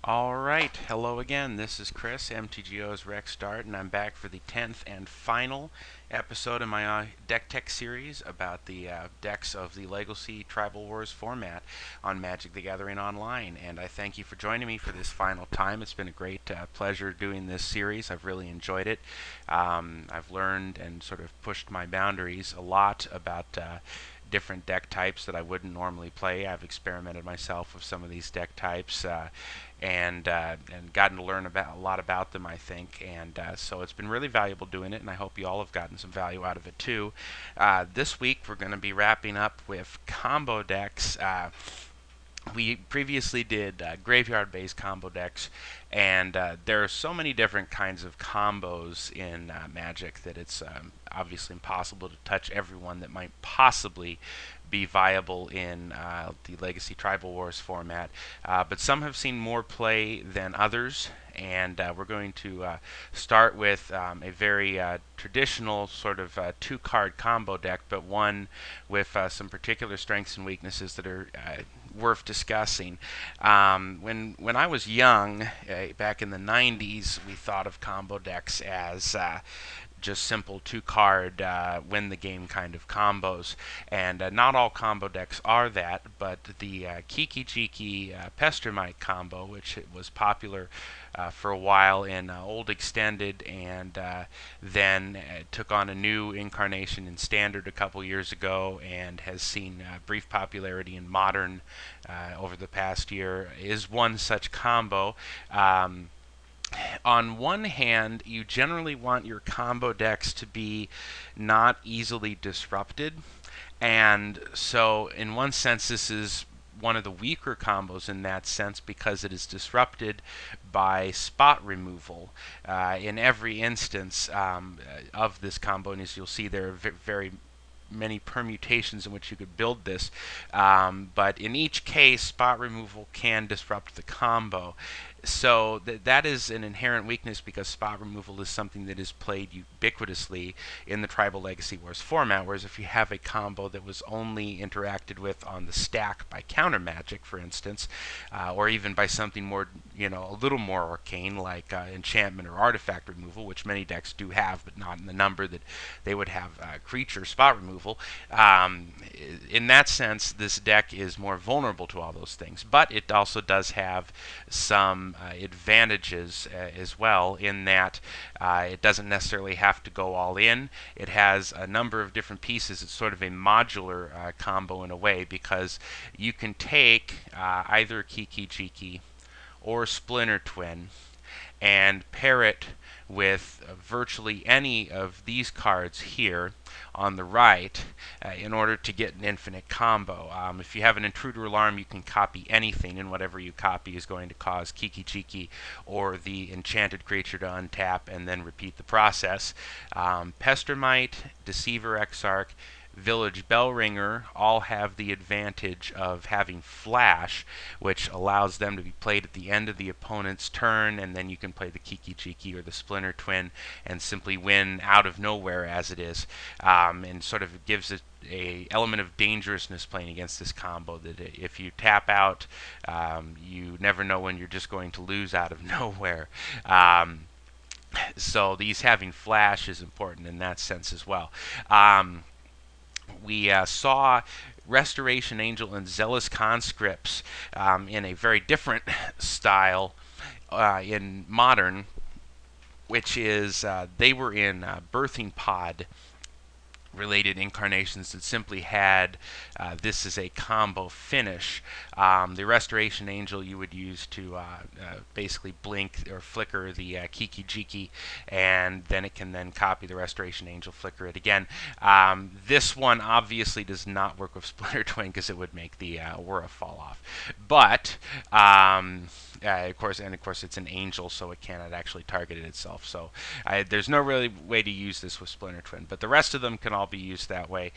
Alright, hello again. This is Chris, MTGO's Rec Start, and I'm back for the 10th and final episode in my deck tech series about the decks of the Legacy Tribal Wars format on Magic the Gathering Online. And I thank you for joining me for this final time. It's been a great pleasure doing this series. I've really enjoyed it. I've learned and sort of pushed my boundaries a lot about different deck types that I wouldn't normally play. I've experimented myself with some of these deck types and gotten to learn a lot about them, I think. And so it's been really valuable doing it, and I hope you all have gotten some value out of it too. This week we're going to be wrapping up with combo decks. We previously did graveyard-based combo decks, and there are so many different kinds of combos in Magic that it's obviously impossible to touch everyone that might possibly be viable in the Legacy Tribal Wars format. But some have seen more play than others, and we're going to start with a very traditional sort of two-card combo deck, but one with some particular strengths and weaknesses that are worth discussing. When I was young, back in the 90s, we thought of combo decks as just simple two-card win the game kind of combos, and not all combo decks are that, but the Kiki Jiki Pestermite combo, which was popular for a while in Old Extended, and then took on a new incarnation in Standard a couple years ago, and has seen brief popularity in Modern over the past year, is one such combo. On one hand, you generally want your combo decks to be not easily disrupted, and so in one sense this is one of the weaker combos in that sense because it is disrupted by spot removal. In every instance of this combo, and as you'll see, there are very many permutations in which you could build this, but in each case spot removal can disrupt the combo. So that is an inherent weakness because spot removal is something that is played ubiquitously in the Tribal Legacy Wars format, whereas if you have a combo that was only interacted with on the stack by counter magic, for instance, or even by something more, a little more arcane like enchantment or artifact removal, which many decks do have, but not in the number that they would have creature spot removal. In that sense, this deck is more vulnerable to all those things, but it also does have some advantages as well, in that it doesn't necessarily have to go all in. It has a number of different pieces. It's sort of a modular combo in a way, because you can take either Kiki Jiki or Splinter Twin and pair it with virtually any of these cards here on the right in order to get an infinite combo. If you have an intruder alarm, you can copy anything, and whatever you copy is going to cause Kiki Jiki or the enchanted creature to untap and then repeat the process. Pestermite, Deceiver Exarch, Village Bellringer all have the advantage of having flash, which allows them to be played at the end of the opponent's turn, and then you can play the Kiki Jiki or the Splinter Twin and simply win out of nowhere as it is, and sort of gives it a element of dangerousness playing against this combo, that if you tap out, you never know when you're just going to lose out of nowhere. So these having flash is important in that sense as well. We saw Restoration Angel and Zealous Conscripts in a very different style in Modern, which is they were in Birthing Pod related incarnations that simply had this as a combo finish. The Restoration Angel you would use to basically blink or flicker the Kiki Jiki, and then it can then copy the Restoration Angel, flicker it again. This one obviously does not work with Splinter Twin because it would make the Aura fall off. But of course, it's an angel, so it cannot actually target it itself. So there's no really way to use this with Splinter Twin, but the rest of them can all be used that way.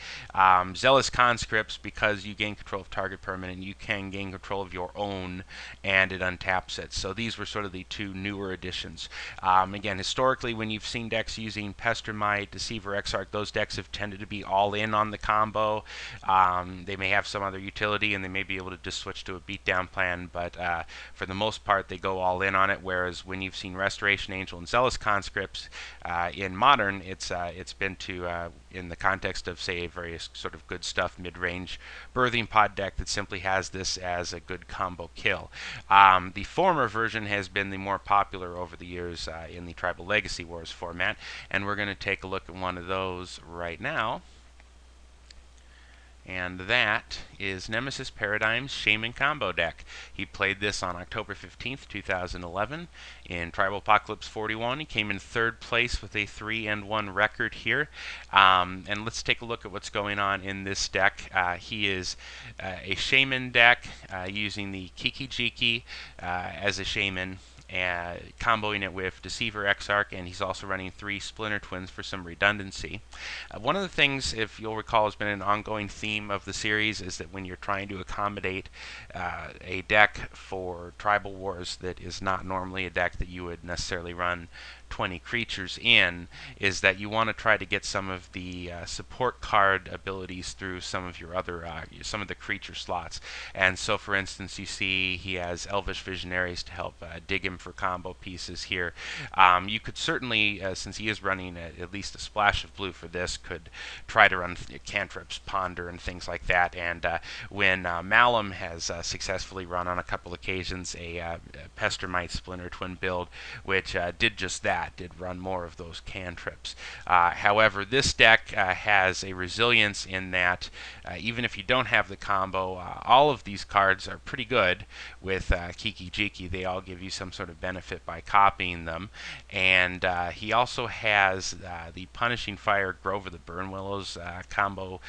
Zealous Conscripts, because you gain control of target permanent, you can gain control of your own, and it untaps it. So these were sort of the two newer additions. Again, historically, when you've seen decks using Pestermite, Deceiver Exarch, those decks have tended to be all in on the combo. They may have some other utility, and they may be able to just switch to a beatdown plan, but for the most most part, they go all in on it. Whereas when you've seen Restoration Angel and Zealous Conscripts in Modern, it's been to in the context of, say, a very sort of good stuff mid-range Birthing Pod deck that simply has this as a good combo kill. The former version has been the more popular over the years in the Tribal Legacy Wars format, and we're going to take a look at one of those right now. And that is Nemesis Paradigm's Shaman combo deck. He played this on October 15th, 2011 in Tribal Apocalypse 41. He came in third place with a 3-1 record here. And let's take a look at what's going on in this deck. He is a Shaman deck using the Kiki-Jiki as a Shaman, comboing it with Deceiver Exarch, and he's also running 3 Splinter Twins for some redundancy. One of the things, if you'll recall, has been an ongoing theme of the series is that when you're trying to accommodate a deck for Tribal Wars that is not normally a deck that you would necessarily run 20 creatures in, is that you want to try to get some of the support card abilities through some of your other some of the creature slots. And so, for instance, you see he has Elvish Visionaries to help dig him for combo pieces here. You could certainly, since he is running at least a splash of blue for this, could try to run cantrips, ponder, and things like that. And when Malum has successfully run on a couple occasions a Pestermite Splinter Twin build, which did just that, did run more of those cantrips. However, this deck has a resilience in that even if you don't have the combo, all of these cards are pretty good with Kiki-Jiki. They all give you some sort of benefit by copying them. And he also has the Punishing Fire, Grove of the Burn Willows combo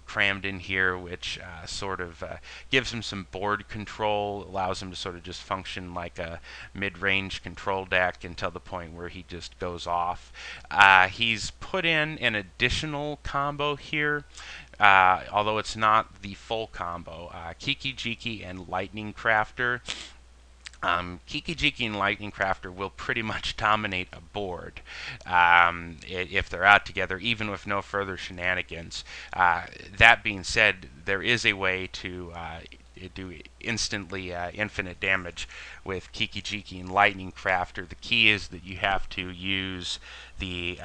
crammed in here, which sort of gives him some board control, allows him to sort of just function like a mid-range control deck until the point where he just goes off. He's put in an additional combo here, although it's not the full combo. Kiki-Jiki and Lightning Crafter. Kiki-Jiki and Lightning Crafter will pretty much dominate a board if they're out together, even with no further shenanigans. That being said, there is a way to do instantly infinite damage with Kiki-Jiki and Lightning Crafter. The key is that you have to use the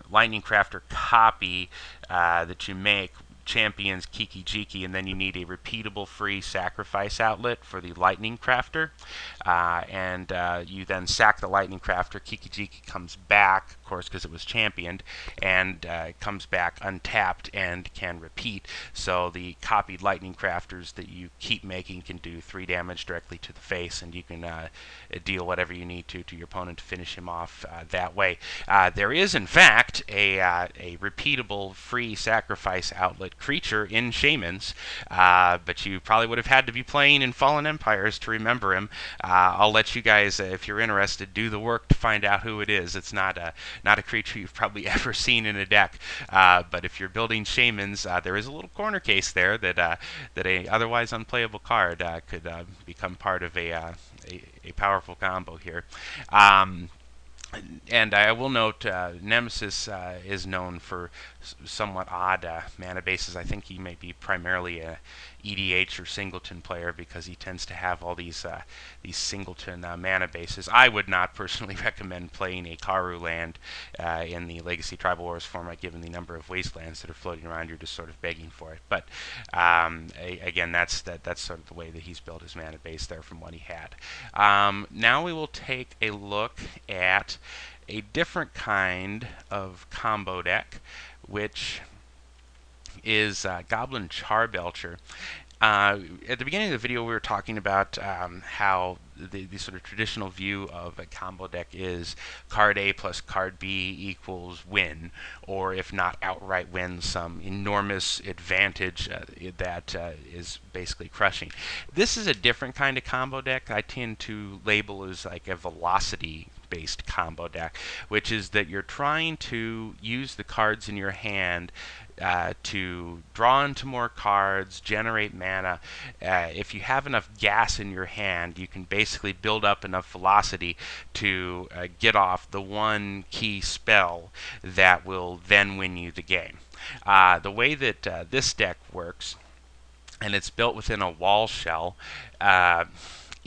Lightning Crafter copy that you make champions Kiki-Jiki, and then you need a repeatable free sacrifice outlet for the Lightning Crafter, and you then sack the Lightning Crafter. Kiki-Jiki comes back, of course, because it was championed, and comes back untapped and can repeat. So the copied Lightning Crafters that you keep making can do 3 damage directly to the face, and you can deal whatever you need to your opponent to finish him off that way. There is, in fact, a repeatable free sacrifice outlet creature in Shamans, but you probably would have had to be playing in Fallen Empires to remember him. I'll let you guys, if you're interested, do the work to find out who it is. It's not a creature you've probably ever seen in a deck, but if you're building Shamans, there is a little corner case there that a otherwise unplayable card could become part of a powerful combo here. And I will note, Nemesis is known for somewhat odd mana bases. I think he may be primarily a EDH or Singleton player because he tends to have all these Singleton mana bases. I would not personally recommend playing a Karu land in the Legacy Tribal Wars format, given the number of wastelands that are floating around. You're just sort of begging for it. But again, that's sort of the way that he's built his mana base there from what he had. Now we will take a look at a different kind of combo deck, which is Goblin Charbelcher. At the beginning of the video, we were talking about how the sort of traditional view of a combo deck is card A plus card B equals win, or if not outright win, some enormous advantage that is basically crushing. This is a different kind of combo deck I tend to label as like a velocity-based combo deck, which is that you're trying to use the cards in your hand to draw into more cards, generate mana. If you have enough gas in your hand, you can basically build up enough velocity to get off the one key spell that will then win you the game. The way that this deck works, and it's built within a wall shell,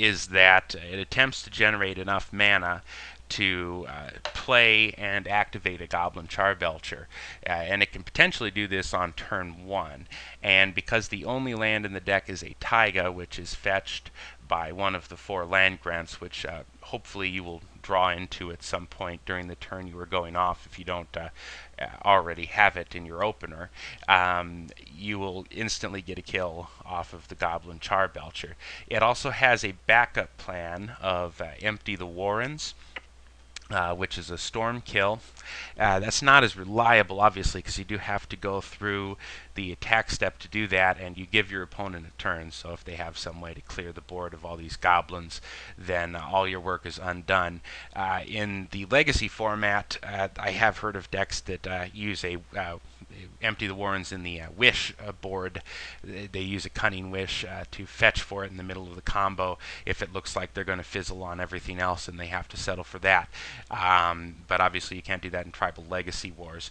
is that it attempts to generate enough mana to play and activate a Goblin Charbelcher. And it can potentially do this on turn 1. And because the only land in the deck is a Taiga, which is fetched by one of the 4 land grants, which hopefully you will draw into at some point during the turn you are going off if you don't already have it in your opener, you will instantly get a kill off of the Goblin Charbelcher. It also has a backup plan of Empty the Warrens, which is a storm kill. That's not as reliable, obviously, because you do have to go through the attack step to do that, and you give your opponent a turn. So if they have some way to clear the board of all these goblins, then all your work is undone. In the Legacy format, I have heard of decks that use a Empty the Warrens in the Wish board. They use a Cunning Wish to fetch for it in the middle of the combo if it looks like they're going to fizzle on everything else and they have to settle for that. But obviously you can't do that in Tribal Legacy Wars.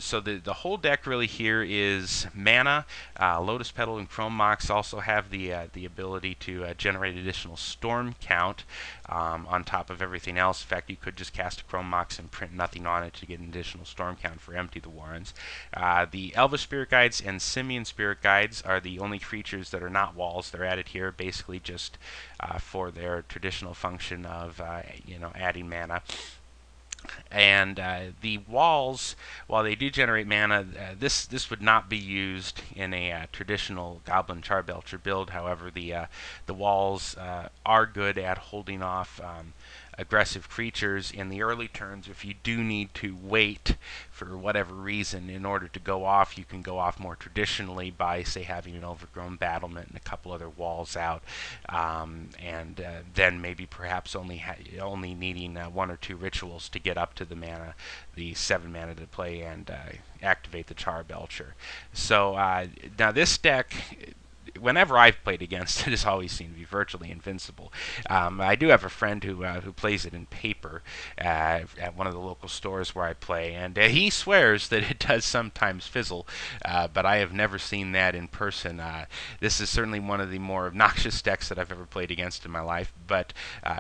So the whole deck really here is mana. Lotus Petal and Chrome Mox also have the ability to generate additional storm count on top of everything else. In fact, you could just cast a Chrome Mox and print nothing on it to get an additional storm count for Empty the Warrens. The Elvish Spirit Guides and Simian Spirit Guides are the only creatures that are not walls. They're added here basically just for their traditional function of adding mana. And the walls, while they do generate mana, this would not be used in a traditional Goblin Charbelcher build. However, the walls are good at holding off aggressive creatures in the early turns. If you do need to wait for whatever reason in order to go off, you can go off more traditionally by, say, having an overgrown battlement and a couple other walls out, and then maybe perhaps only needing 1 or 2 rituals to get up to the mana, the 7 mana to play and activate the Charbelcher. So now this deck, whenever I've played against it, has always seemed to be virtually invincible. I do have a friend who plays it in paper at one of the local stores where I play, and he swears that it does sometimes fizzle, but I have never seen that in person. This is certainly one of the more obnoxious decks that I've ever played against in my life, but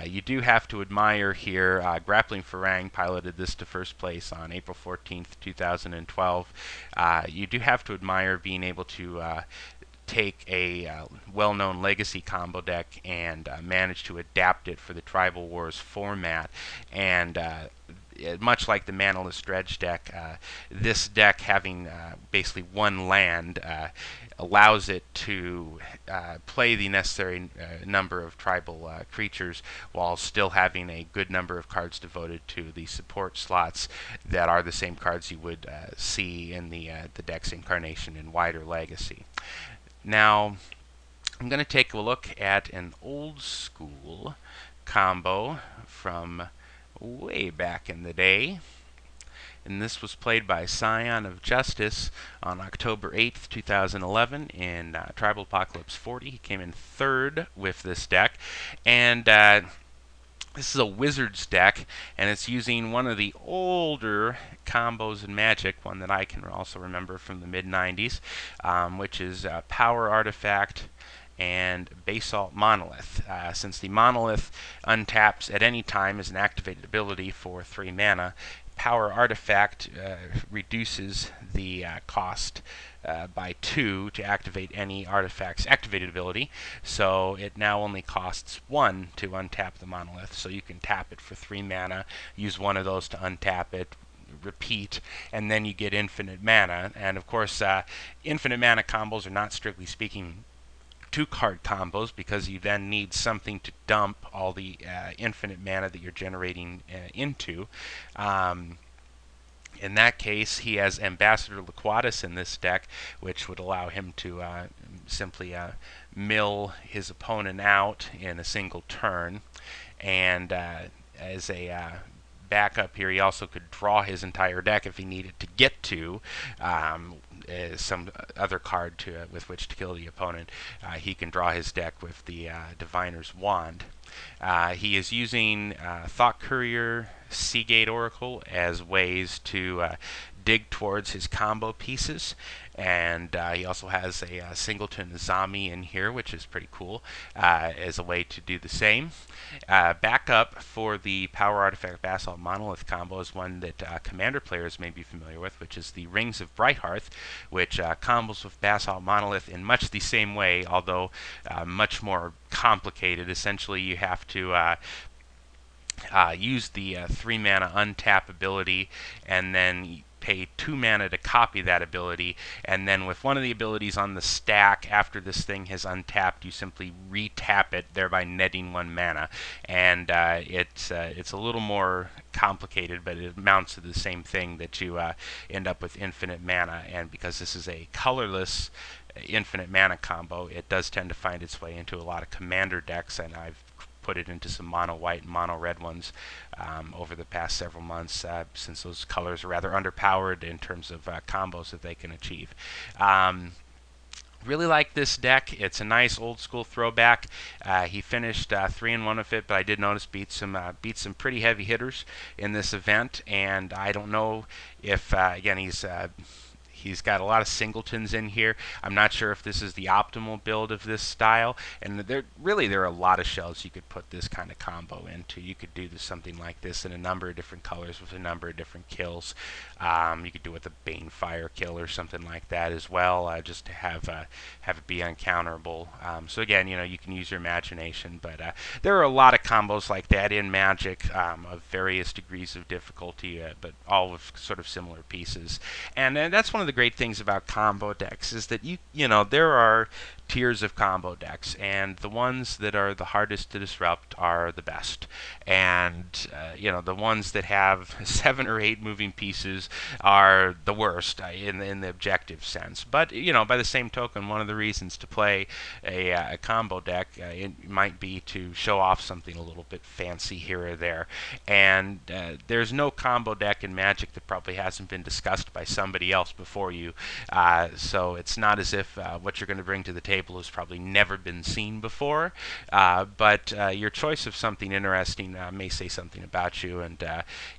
you do have to admire here. Grappling Farang piloted this to first place on April 14th, 2012. You do have to admire being able to take a well-known Legacy combo deck and manage to adapt it for the Tribal Wars format. And much like the Manaless Dredge deck, this deck having basically 1 land allows it to play the necessary number of tribal creatures while still having a good number of cards devoted to the support slots that are the same cards you would see in the deck's incarnation in wider Legacy. Now, I'm going to take a look at an old school combo from way back in the day. And this was played by Scion of Justice on October 8th, 2011 in Tribal Apocalypse 40. He came in 3rd with this deck. And this is a Wizards deck, and it's using one of the older combos in Magic, one that I can also remember from the mid-90s, which is Power Artifact and Basalt Monolith. Since the Monolith untaps at any time as an activated ability for 3 mana, Power Artifact reduces the cost by 2 to activate any artifact's activated ability, so it now only costs 1 to untap the Monolith. So you can tap it for 3 mana, use one of those to untap it, repeat, and then you get infinite mana. And of course, infinite mana combos are not, strictly speaking, 2-card combos, because you then need something to dump all the infinite mana that you're generating into. In that case, he has Ambassador Liquatus in this deck, which would allow him to simply mill his opponent out in a single turn. And as a backup here, he also could draw his entire deck if he needed to get to some other card with which to kill the opponent. He can draw his deck with the Diviner's Wand. He is using Thought Courier, Seagate Oracle as ways to dig towards his combo pieces. And he also has a singleton Zami in here, which is pretty cool, as a way to do the same. Backup for the Power Artifact Basalt Monolith combo is one that Commander players may be familiar with, which is the Rings of Brighthearth, which combos with Basalt Monolith in much the same way, although much more complicated. Essentially, you have to use the 3 mana untap ability, and then pay 2 mana to copy that ability, and then with one of the abilities on the stack after this thing has untapped, you simply retap it, thereby netting 1 mana. And it's a little more complicated, but it amounts to the same thing, that you end up with infinite mana. And because this is a colorless infinite mana combo, it does tend to find its way into a lot of commander decks, and I've put it into some mono white and mono red ones over the past several months, since those colors are rather underpowered in terms of combos that they can achieve. Really like this deck. It's a nice old school throwback. He finished 3-1 with it, but I did notice beat some pretty heavy hitters in this event. And I don't know if again, he's got a lot of singletons in here. I'm not sure if this is the optimal build of this style, and there are a lot of shells you could put this kind of combo into. You could do something like this in a number of different colors with a number of different kills. You could do it with a Banefire kill or something like that as well, just to have it be uncounterable. So again, you can use your imagination, but there are a lot of combos like that in Magic, of various degrees of difficulty, but all with sort of similar pieces. And that's one of the great things about combo decks, is that there are tiers of combo decks, and the ones that are the hardest to disrupt are the best. And the ones that have 7 or 8 moving pieces are the worst in the objective sense. But by the same token, one of the reasons to play a combo deck it might be to show off something a little bit fancy here or there. And there's no combo deck in Magic that probably hasn't been discussed by somebody else before you. So it's not as if what you're going to bring to the table has probably never been seen before, but your choice of something interesting may say something about you. And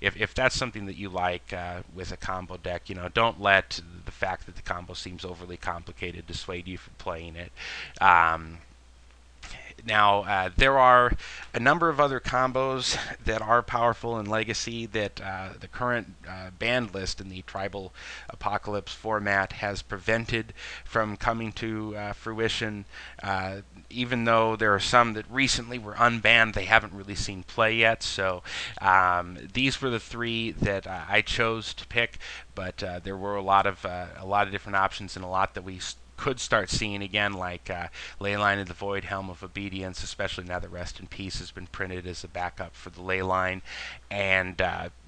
if that's something that you like with a combo deck, don't let the fact that the combo seems overly complicated dissuade you from playing it. Now, there are a number of other combos that are powerful in Legacy that the current banned list in the Tribal Apocalypse format has prevented from coming to fruition. Even though there are some that recently were unbanned, they haven't really seen play yet. So these were the 3 that I chose to pick, but there were a lot of different options, and a lot that we could start seeing again, like Leyline of the Void, Helm of Obedience, especially now that Rest in Peace has been printed as a backup for the Leyline, and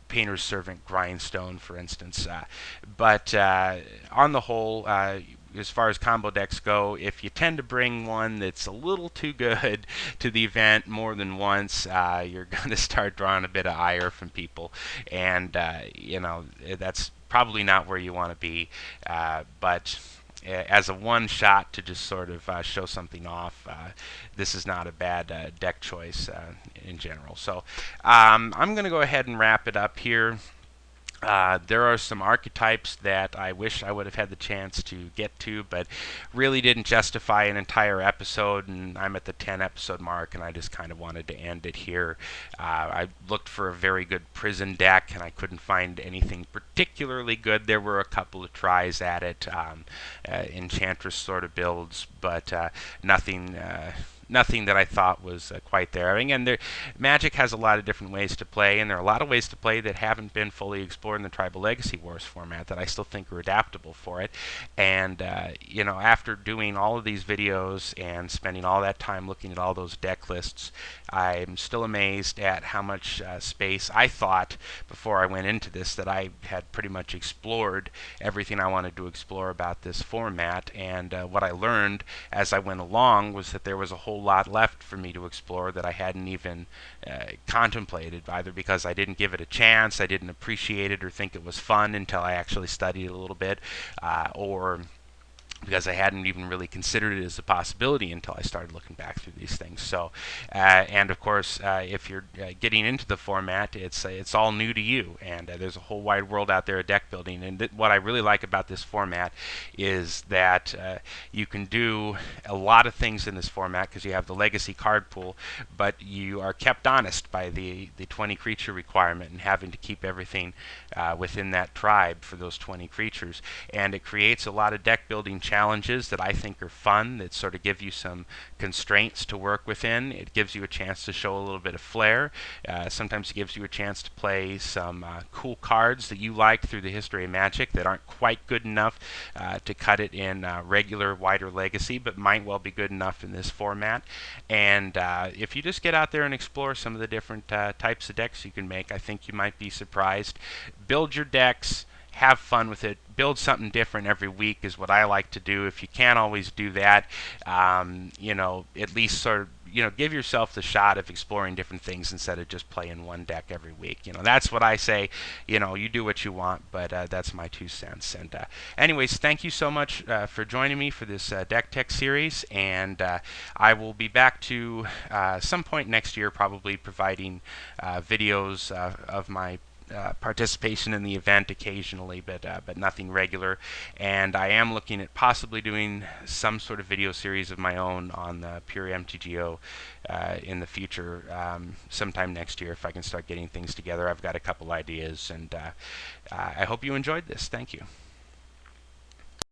Painter's Servant Grindstone, for instance. But on the whole, as far as combo decks go, if you tend to bring one that's a little too good to the event more than once, you're going to start drawing a bit of ire from people, and that's probably not where you want to be. But as a one shot to just sort of show something off, this is not a bad deck choice in general. So I'm going to go ahead and wrap it up here. There are some archetypes that I wish I would have had the chance to get to, but really didn't justify an entire episode, and I'm at the 10 episode mark, and I just kind of wanted to end it here. I looked for a very good prison deck, and I couldn't find anything particularly good. There were a couple of tries at it, Enchantress sort of builds, but nothing that I thought was quite there. Again, Magic has a lot of different ways to play, and there are a lot of ways to play that haven't been fully explored in the Tribal Legacy Wars format that I still think are adaptable for it. And after doing all of these videos and spending all that time looking at all those deck lists, I'm still amazed at how much space I thought before I went into this that I had pretty much explored everything I wanted to explore about this format. And what I learned as I went along was that there was a whole lot left for me to explore that I hadn't even contemplated, either because I didn't give it a chance, I didn't appreciate it or think it was fun until I actually studied it a little bit, or because I hadn't even really considered it as a possibility until I started looking back through these things. So, and of course, if you're getting into the format, it's all new to you, and there's a whole wide world out there of deck building. And what I really like about this format is that you can do a lot of things in this format because you have the legacy card pool, but you are kept honest by the 20 creature requirement and having to keep everything within that tribe for those 20 creatures, and it creates a lot of deck building challenges that I think are fun, that sort of give you some constraints to work within. It gives you a chance to show a little bit of flair. Sometimes it gives you a chance to play some cool cards that you like through the history of Magic that aren't quite good enough to cut it in regular wider legacy, but might well be good enough in this format. And if you just get out there and explore some of the different types of decks you can make, I think you might be surprised. Build your decks, have fun with it, build something different every week is what I like to do. If you can't always do that, at least sort of, give yourself the shot of exploring different things instead of just playing one deck every week. That's what I say. You do what you want, but that's my 2 cents. And anyways, thank you so much for joining me for this Deck Tech series, and I will be back to some point next year, probably providing videos of my participation in the event occasionally, but nothing regular. And I am looking at possibly doing some sort of video series of my own on the pure MTGO in the future, sometime next year if I can start getting things together. I've got a couple ideas, and I hope you enjoyed this. Thank you.